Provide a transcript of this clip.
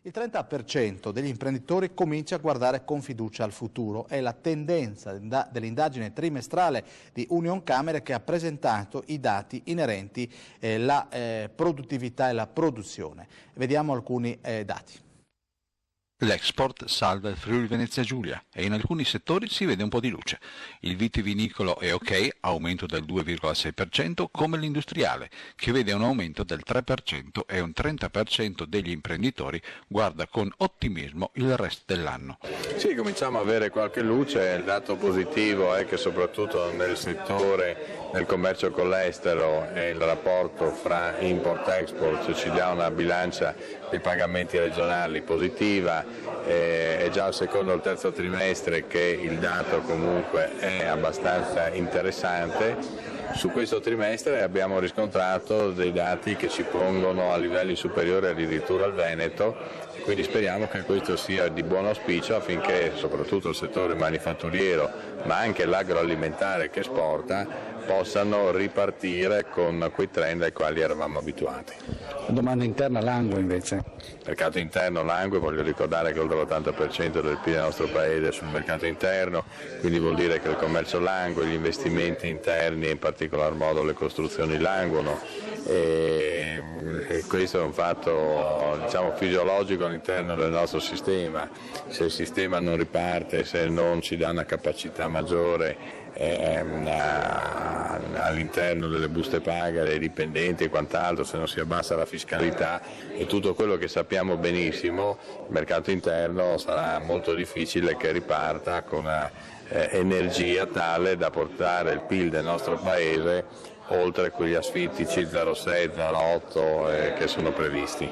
Il 30% degli imprenditori comincia a guardare con fiducia al futuro. È la tendenza dell'indagine trimestrale di Unioncamere che ha presentato i dati inerenti alla produttività e la produzione. Vediamo alcuni dati. L'export salva il Friuli Venezia Giulia e in alcuni settori si vede un po' di luce. Il vitivinicolo è ok, aumento del 2,6%, come l'industriale, che vede un aumento del 3% e un 30% degli imprenditori guarda con ottimismo il resto dell'anno. Sì, cominciamo a avere qualche luce. Il dato positivo è che soprattutto nel settore del commercio con l'estero e il rapporto fra import-export ci dà una bilancia dei pagamenti regionali positiva. È già il secondo o il terzo trimestre che il dato comunque è abbastanza interessante. Su questo trimestre abbiamo riscontrato dei dati che ci pongono a livelli superiori addirittura al Veneto, quindi speriamo che questo sia di buon auspicio affinché soprattutto il settore manifatturiero ma anche l'agroalimentare che esporta possano ripartire con quei trend ai quali eravamo abituati. La domanda interna langue invece? Mercato interno langue, voglio ricordare che oltre l'80% del PIL del nostro paese è sul mercato interno, quindi vuol dire che il commercio langue, gli investimenti interni e in particolar modo le costruzioni languono e questo è un fatto fisiologico all'interno del nostro sistema. Se il sistema non riparte, se non ci dà una capacità maggiore all'interno delle buste paga dei dipendenti e quant'altro, se non si abbassa la fiscalità e tutto quello che sappiamo benissimo, il mercato interno sarà molto difficile che riparta con una energia tale da portare il PIL del nostro paese oltre quegli asfittici 0,6-0,8 che sono previsti.